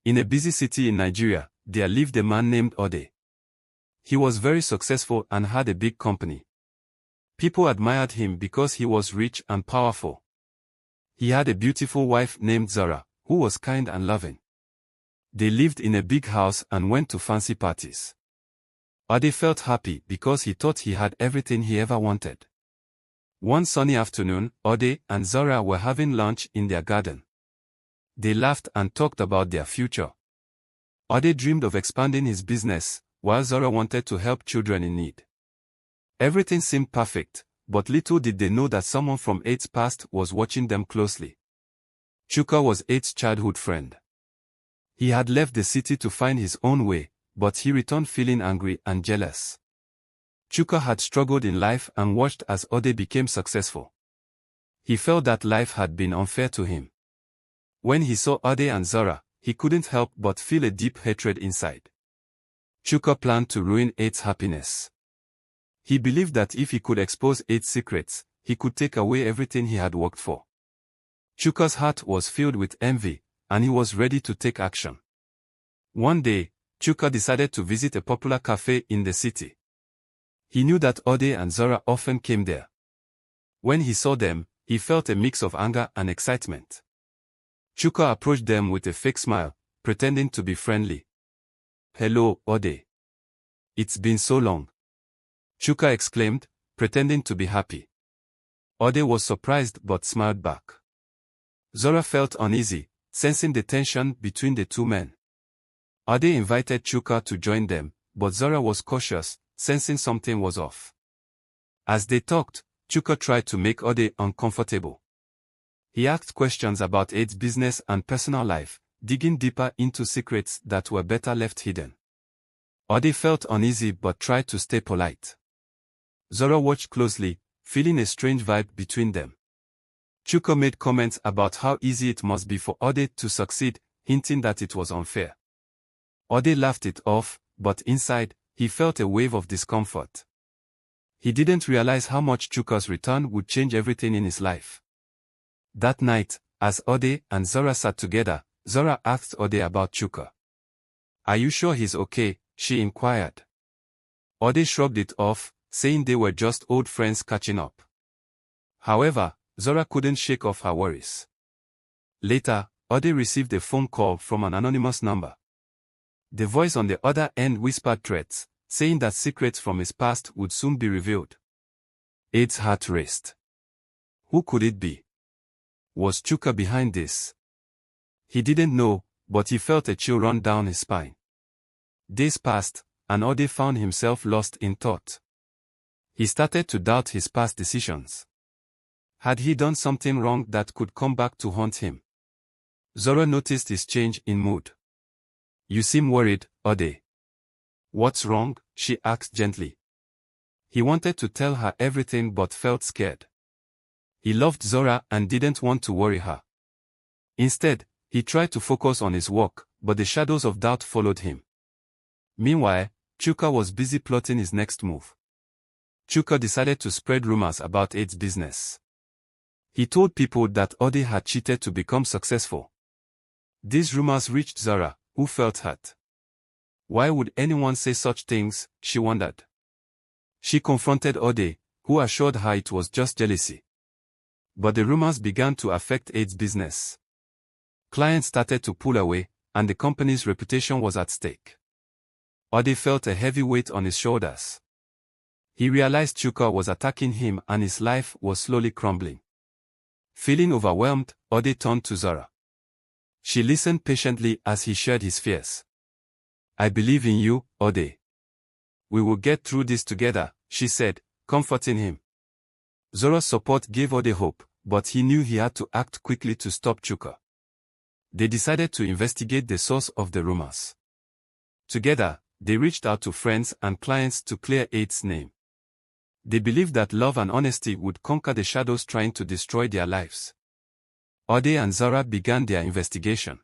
In a busy city in Nigeria, there lived a man named Ode. He was very successful and had a big company. People admired him because he was rich and powerful. He had a beautiful wife named Zara, who was kind and loving. They lived in a big house and went to fancy parties. Ode felt happy because he thought he had everything he ever wanted. One sunny afternoon, Ode and Zara were having lunch in their garden. They laughed and talked about their future. Ode dreamed of expanding his business, while Zara wanted to help children in need. Everything seemed perfect, but little did they know that someone from Ade's past was watching them closely. Chuka was Ade's childhood friend. He had left the city to find his own way, but he returned feeling angry and jealous. Chuka had struggled in life and watched as Ode became successful. He felt that life had been unfair to him. When he saw Ode and Zara, he couldn't help but feel a deep hatred inside. Chuka planned to ruin Ade's happiness. He believed that if he could expose Ade's secrets, he could take away everything he had worked for. Chuka's heart was filled with envy, and he was ready to take action. One day, Chuka decided to visit a popular cafe in the city. He knew that Ode and Zara often came there. When he saw them, he felt a mix of anger and excitement. Chuka approached them with a fake smile, pretending to be friendly. "Hello, Ode. It's been so long," Chuka exclaimed, pretending to be happy. Ode was surprised but smiled back. Zara felt uneasy, sensing the tension between the two men. Ode invited Chuka to join them, but Zara was cautious, sensing something was off. As they talked, Chuka tried to make Ode uncomfortable. He asked questions about Ade's business and personal life, digging deeper into secrets that were better left hidden. Ode felt uneasy but tried to stay polite. Zara watched closely, feeling a strange vibe between them. Chuka made comments about how easy it must be for Ode to succeed, hinting that it was unfair. Ode laughed it off, but inside, he felt a wave of discomfort. He didn't realize how much Chuka's return would change everything in his life. That night, as Ode and Zara sat together, Zara asked Ode about Chuka. "Are you sure he's okay?" she inquired. Ode shrugged it off, saying they were just old friends catching up. However, Zara couldn't shake off her worries. Later, Ode received a phone call from an anonymous number. The voice on the other end whispered threats, saying that secrets from his past would soon be revealed. Ade's heart raced. Who could it be? Was Chuka behind this? He didn't know, but he felt a chill run down his spine. Days passed, and Ode found himself lost in thought. He started to doubt his past decisions. Had he done something wrong that could come back to haunt him? Zara noticed his change in mood. "You seem worried, Ode." "What's wrong?" she asked gently. He wanted to tell her everything but felt scared. He loved Zara and didn't want to worry her. Instead, he tried to focus on his work, but the shadows of doubt followed him. Meanwhile, Chuka was busy plotting his next move. Chuka decided to spread rumors about Ade's business. He told people that Ode had cheated to become successful. These rumors reached Zara, who felt hurt. Why would anyone say such things, she wondered. She confronted Ode, who assured her it was just jealousy. But the rumors began to affect Ade's business. Clients started to pull away, and the company's reputation was at stake. Ode felt a heavy weight on his shoulders. He realized Chuka was attacking him and his life was slowly crumbling. Feeling overwhelmed, Ode turned to Zara. She listened patiently as he shared his fears. "I believe in you, Ode. We will get through this together," she said, comforting him. Zara's support gave Ode hope, but he knew he had to act quickly to stop Chuka. They decided to investigate the source of the rumors. Together, they reached out to friends and clients to clear Ade's name. They believed that love and honesty would conquer the shadows trying to destroy their lives. Ode and Zara began their investigation.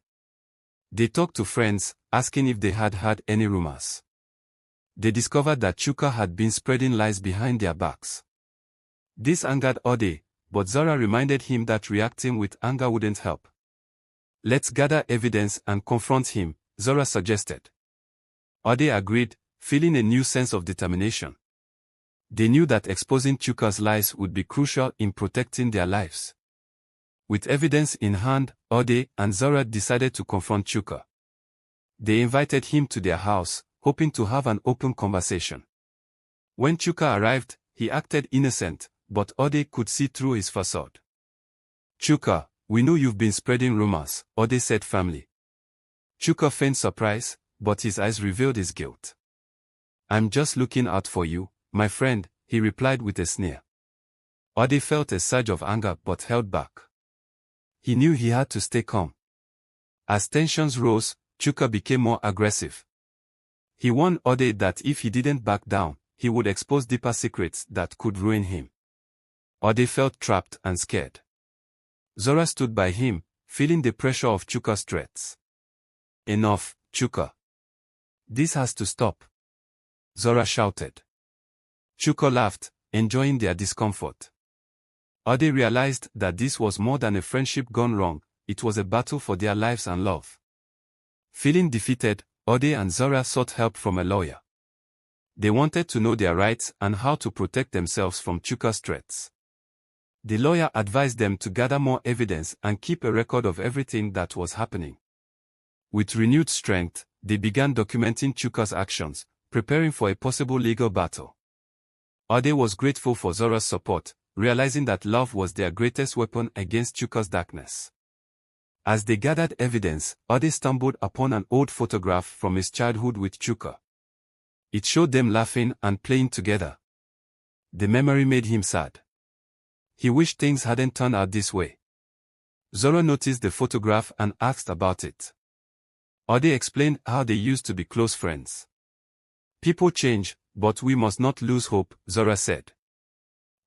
They talked to friends, asking if they had heard any rumors. They discovered that Chuka had been spreading lies behind their backs. This angered Ode, but Zara reminded him that reacting with anger wouldn't help. Let's gather evidence and confront him, Zora suggested. Ode agreed, feeling a new sense of determination. They knew that exposing Chuka's lies would be crucial in protecting their lives. With evidence in hand, Ode and Zora decided to confront Chuka. They invited him to their house, hoping to have an open conversation. When Chuka arrived, he acted innocent, but Ode could see through his facade. Chuka, we know you've been spreading rumors, Ode said firmly. Chuka feigned surprise, but his eyes revealed his guilt. I'm just looking out for you, my friend, he replied with a sneer. Ode felt a surge of anger but held back. He knew he had to stay calm. As tensions rose, Chuka became more aggressive. He warned Ode that if he didn't back down, he would expose deeper secrets that could ruin him. Ode felt trapped and scared. Zora stood by him, feeling the pressure of Chuka's threats. Enough, Chuka. This has to stop, Zora shouted. Chuka laughed, enjoying their discomfort. Ode realized that this was more than a friendship gone wrong, it was a battle for their lives and love. Feeling defeated, Ode and Zora sought help from a lawyer. They wanted to know their rights and how to protect themselves from Chuka's threats. The lawyer advised them to gather more evidence and keep a record of everything that was happening. With renewed strength, they began documenting Chuka's actions, preparing for a possible legal battle. Ode was grateful for Zora's support, realizing that love was their greatest weapon against Chuka's darkness. As they gathered evidence, Ode stumbled upon an old photograph from his childhood with Chuka. It showed them laughing and playing together. The memory made him sad. He wished things hadn't turned out this way. Zora noticed the photograph and asked about it. Ode explained how they used to be close friends. People change, but we must not lose hope, Zora said.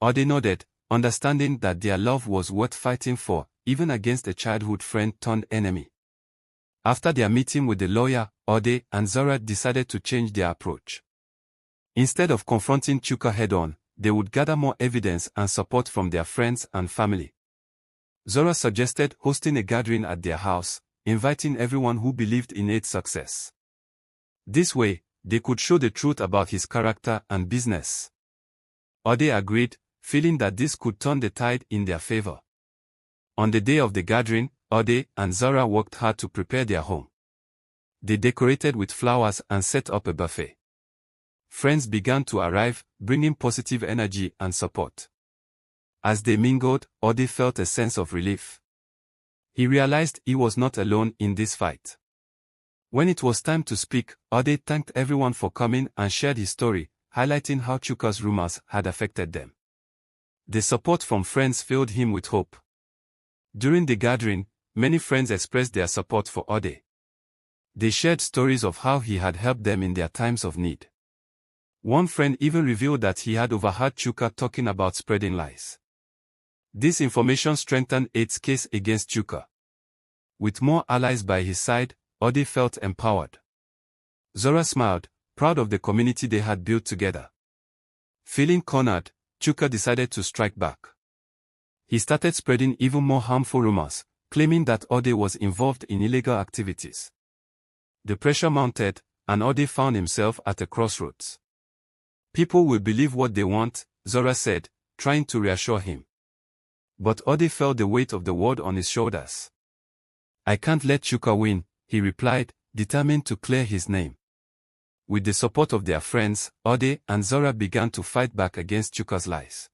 Ode nodded, understanding that their love was worth fighting for, even against a childhood friend turned enemy. After their meeting with the lawyer, Ode and Zora decided to change their approach. Instead of confronting Chuka head-on, they would gather more evidence and support from their friends and family. Zora suggested hosting a gathering at their house, inviting everyone who believed in Ade's success. This way, they could show the truth about his character and business. Ode agreed, feeling that this could turn the tide in their favor. On the day of the gathering, Ode and Zora worked hard to prepare their home. They decorated with flowers and set up a buffet. Friends began to arrive, bringing positive energy and support. As they mingled, Ode felt a sense of relief. He realized he was not alone in this fight. When it was time to speak, Ode thanked everyone for coming and shared his story, highlighting how Chuka's rumors had affected them. The support from friends filled him with hope. During the gathering, many friends expressed their support for Ode. They shared stories of how he had helped them in their times of need. One friend even revealed that he had overheard Chuka talking about spreading lies. This information strengthened Ade's case against Chuka. With more allies by his side, Ode felt empowered. Zora smiled, proud of the community they had built together. Feeling cornered, Chuka decided to strike back. He started spreading even more harmful rumors, claiming that Ode was involved in illegal activities. The pressure mounted, and Ode found himself at a crossroads. People will believe what they want, Zora said, trying to reassure him. But Ode felt the weight of the world on his shoulders. I can't let Chuka win, he replied, determined to clear his name. With the support of their friends, Ode and Zora began to fight back against Chuka's lies.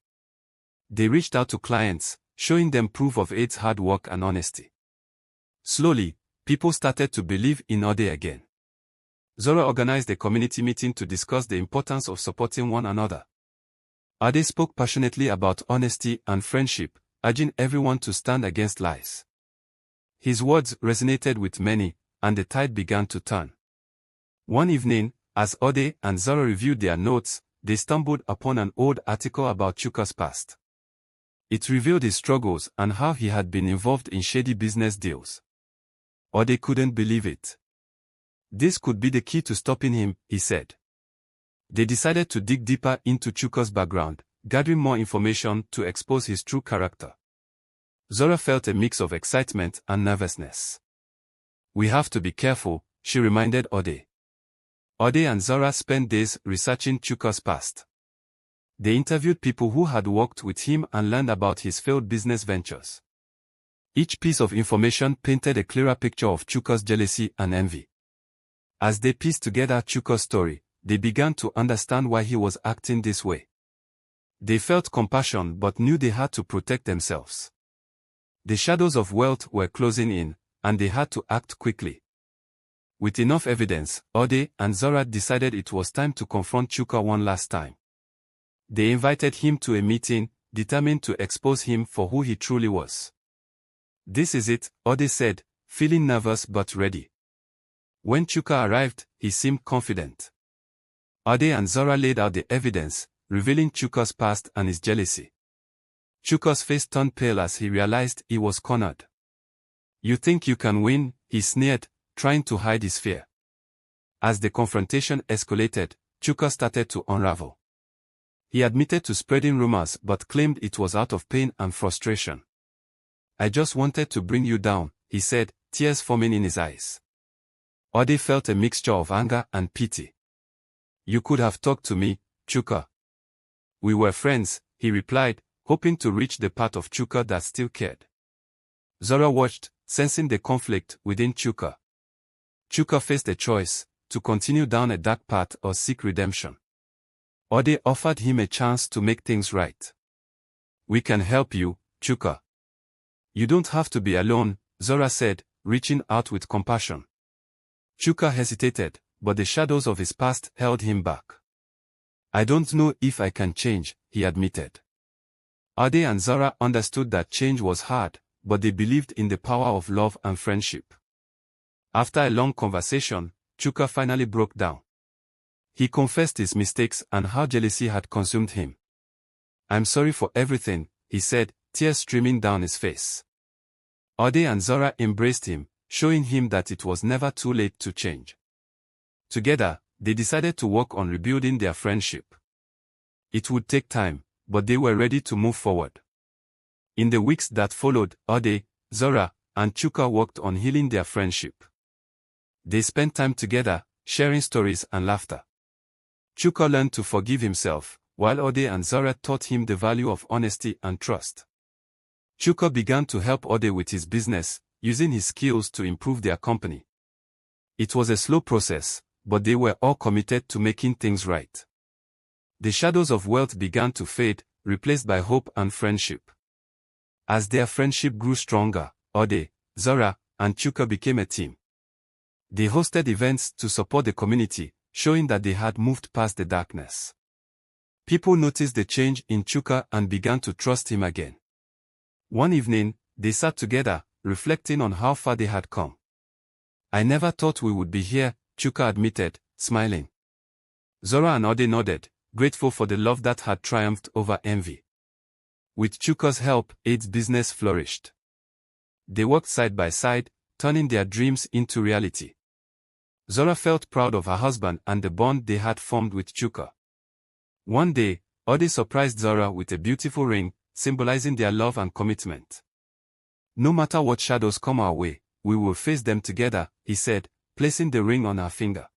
They reached out to clients, showing them proof of Ade's hard work and honesty. Slowly, people started to believe in Ode again. Zora organized a community meeting to discuss the importance of supporting one another. Ode spoke passionately about honesty and friendship, urging everyone to stand against lies. His words resonated with many, and the tide began to turn. One evening, as Ode and Zora reviewed their notes, they stumbled upon an old article about Chuka's past. It revealed his struggles and how he had been involved in shady business deals. Ode couldn't believe it. This could be the key to stopping him, he said. They decided to dig deeper into Chuka's background, gathering more information to expose his true character. Zora felt a mix of excitement and nervousness. We have to be careful, she reminded Ode. Ode and Zora spent days researching Chuka's past. They interviewed people who had worked with him and learned about his failed business ventures. Each piece of information painted a clearer picture of Chuka's jealousy and envy. As they pieced together Chuka's story, they began to understand why he was acting this way. They felt compassion but knew they had to protect themselves. The shadows of wealth were closing in, and they had to act quickly. With enough evidence, Ode and Zora decided it was time to confront Chuka one last time. They invited him to a meeting, determined to expose him for who he truly was. "This is it," Ode said, feeling nervous but ready. When Chuka arrived, he seemed confident. Ode and Zora laid out the evidence, revealing Chuka's past and his jealousy. Chuka's face turned pale as he realized he was cornered. "You think you can win?" he sneered, trying to hide his fear. As the confrontation escalated, Chuka started to unravel. He admitted to spreading rumors but claimed it was out of pain and frustration. "I just wanted to bring you down," he said, tears forming in his eyes. Ode felt a mixture of anger and pity. "You could have talked to me, Chuka." "We were friends," he replied, hoping to reach the part of Chuka that still cared. Zora watched, sensing the conflict within Chuka. Chuka faced a choice, to continue down a dark path or seek redemption. Ode offered him a chance to make things right. "We can help you, Chuka. You don't have to be alone," Zora said, reaching out with compassion. Chuka hesitated, but the shadows of his past held him back. "I don't know if I can change," he admitted. Ode and Zora understood that change was hard, but they believed in the power of love and friendship. After a long conversation, Chuka finally broke down. He confessed his mistakes and how jealousy had consumed him. "I'm sorry for everything," he said, tears streaming down his face. Ode and Zora embraced him, showing him that it was never too late to change. Together, they decided to work on rebuilding their friendship. It would take time, but they were ready to move forward. In the weeks that followed, Ode, Zora, and Chuka worked on healing their friendship. They spent time together, sharing stories and laughter. Chuka learned to forgive himself, while Ode and Zora taught him the value of honesty and trust. Chuka began to help Ode with his business, using his skills to improve their company. It was a slow process, but they were all committed to making things right. The shadows of wealth began to fade, replaced by hope and friendship. As their friendship grew stronger, Ode, Zora, and Chuka became a team. They hosted events to support the community, showing that they had moved past the darkness. People noticed the change in Chuka and began to trust him again. One evening, they sat together, reflecting on how far they had come. "I never thought we would be here," Chuka admitted, smiling. Zora and Ode nodded, grateful for the love that had triumphed over envy. With Chuka's help, Ade's business flourished. They worked side by side, turning their dreams into reality. Zora felt proud of her husband and the bond they had formed with Chuka. One day, Ode surprised Zora with a beautiful ring, symbolizing their love and commitment. "No matter what shadows come our way, we will face them together," he said, placing the ring on her finger.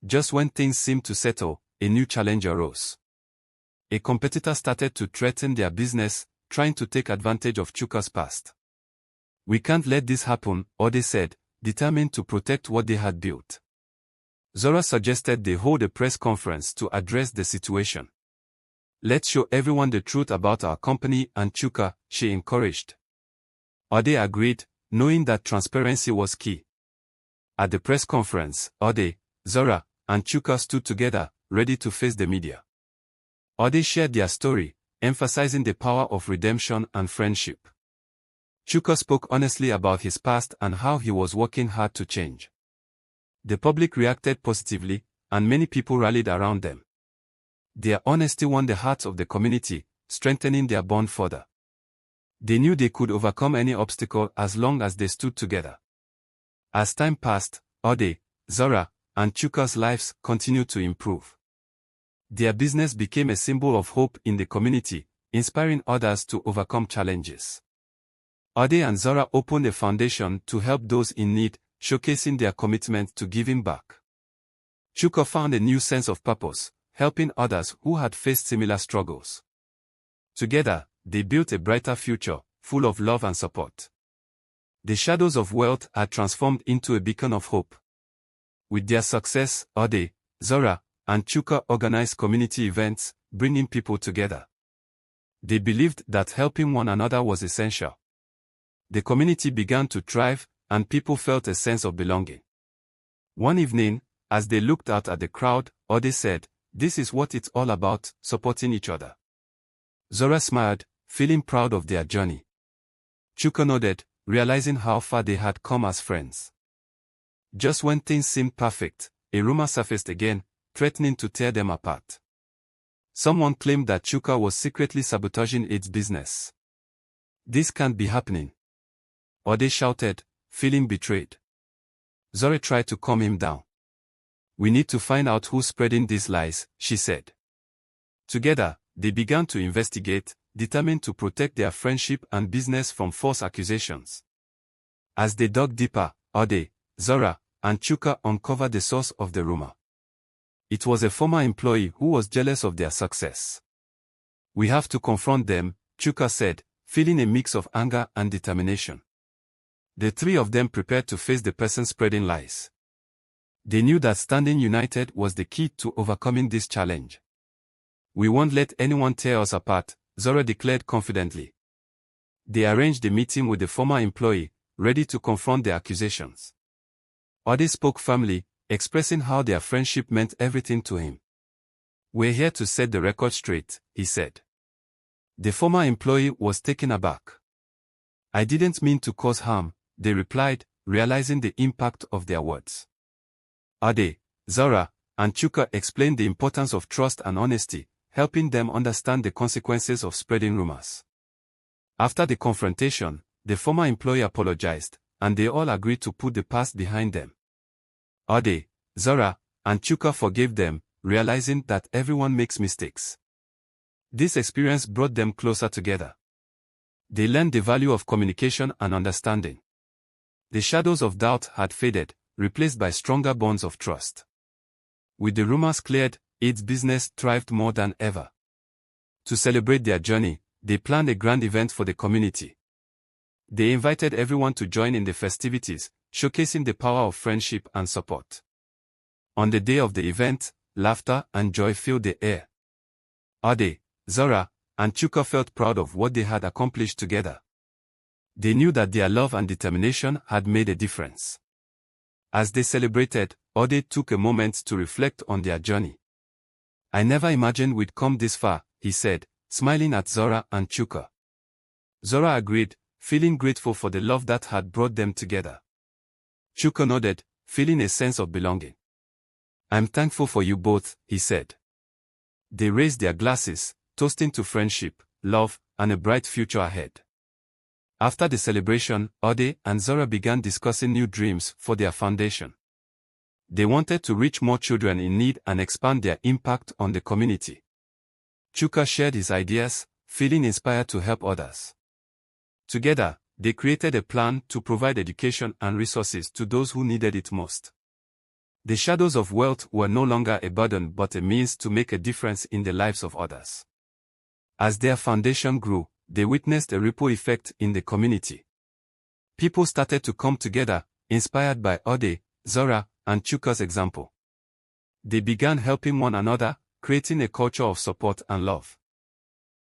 Just when things seemed to settle, a new challenge arose. A competitor started to threaten their business, trying to take advantage of Chuka's past. "We can't let this happen," Ode said, determined to protect what they had built. Zora suggested they hold a press conference to address the situation. "Let's show everyone the truth about our company and Chuka," she encouraged. Ode agreed, knowing that transparency was key. At the press conference, Ode, Zora, and Chuka stood together, ready to face the media. Ode shared their story, emphasizing the power of redemption and friendship. Chuka spoke honestly about his past and how he was working hard to change. The public reacted positively, and many people rallied around them. Their honesty won the hearts of the community, strengthening their bond further. They knew they could overcome any obstacle as long as they stood together. As time passed, Ode, Zora, and Chuka's lives continued to improve. Their business became a symbol of hope in the community, inspiring others to overcome challenges. Ode and Zora opened a foundation to help those in need, showcasing their commitment to giving back. Chuka found a new sense of purpose, helping others who had faced similar struggles. Together, they built a brighter future, full of love and support. The shadows of wealth had transformed into a beacon of hope. With their success, Ode, Zora, and Chuka organized community events, bringing people together. They believed that helping one another was essential. The community began to thrive, and people felt a sense of belonging. One evening, as they looked out at the crowd, Ode said, "This is what it's all about, supporting each other." Zora smiled, feeling proud of their journey. Chuka nodded, realizing how far they had come as friends. Just when things seemed perfect, a rumor surfaced again, threatening to tear them apart. Someone claimed that Chuka was secretly sabotaging its business. "This can't be happening," Ode shouted, feeling betrayed. Zora tried to calm him down. "We need to find out who's spreading these lies," she said. Together, they began to investigate, determined to protect their friendship and business from false accusations. As they dug deeper, Ode, Zora, and Chuka uncovered the source of the rumor. It was a former employee who was jealous of their success. "We have to confront them," Chuka said, feeling a mix of anger and determination. The three of them prepared to face the person spreading lies. They knew that standing united was the key to overcoming this challenge. "We won't let anyone tear us apart," Zora declared confidently. They arranged a meeting with the former employee, ready to confront the accusations. Ode spoke firmly, expressing how their friendship meant everything to him. "We're here to set the record straight," he said. The former employee was taken aback. "I didn't mean to cause harm," they replied, realizing the impact of their words. Ode, Zora, and Chuka explained the importance of trust and honesty, helping them understand the consequences of spreading rumors. After the confrontation, the former employee apologized, and they all agreed to put the past behind them. Ode, Zora, and Chuka forgave them, realizing that everyone makes mistakes. This experience brought them closer together. They learned the value of communication and understanding. The shadows of doubt had faded, replaced by stronger bonds of trust. With the rumors cleared, its business thrived more than ever. To celebrate their journey, they planned a grand event for the community. They invited everyone to join in the festivities, showcasing the power of friendship and support. On the day of the event, laughter and joy filled the air. Ode, Zora, and Chuka felt proud of what they had accomplished together. They knew that their love and determination had made a difference. As they celebrated, Ode took a moment to reflect on their journey. "I never imagined we'd come this far," he said, smiling at Zora and Chuka. Zora agreed, feeling grateful for the love that had brought them together. Chuka nodded, feeling a sense of belonging. "I'm thankful for you both," he said. They raised their glasses, toasting to friendship, love, and a bright future ahead. After the celebration, Ode and Zora began discussing new dreams for their foundation. They wanted to reach more children in need and expand their impact on the community. Chuka shared his ideas, feeling inspired to help others. Together, they created a plan to provide education and resources to those who needed it most. The shadows of wealth were no longer a burden but a means to make a difference in the lives of others. As their foundation grew, they witnessed a ripple effect in the community. People started to come together, inspired by Ode, Zora, and Chuka's example. They began helping one another, creating a culture of support and love.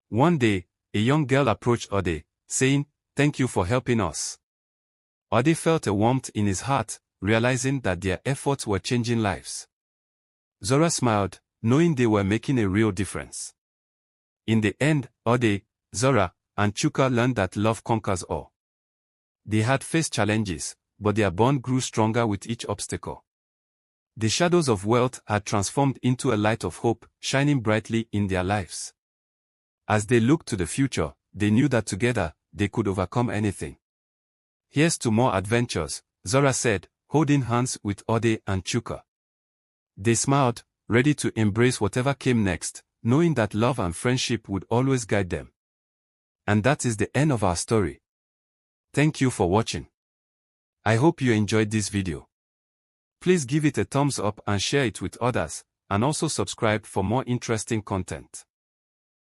One day, a young girl approached Ode, saying, "Thank you for helping us." Ode felt a warmth in his heart, realizing that their efforts were changing lives. Zora smiled, knowing they were making a real difference. In the end, Ode, Zora, and Chuka learned that love conquers all. They had faced challenges, but their bond grew stronger with each obstacle. The shadows of wealth had transformed into a light of hope, shining brightly in their lives. As they looked to the future, they knew that together, they could overcome anything. "Here's to more adventures," Zora said, holding hands with Ode and Chuka. They smiled, ready to embrace whatever came next, knowing that love and friendship would always guide them. And that is the end of our story. Thank you for watching. I hope you enjoyed this video. Please give it a thumbs up and share it with others, and also subscribe for more interesting content.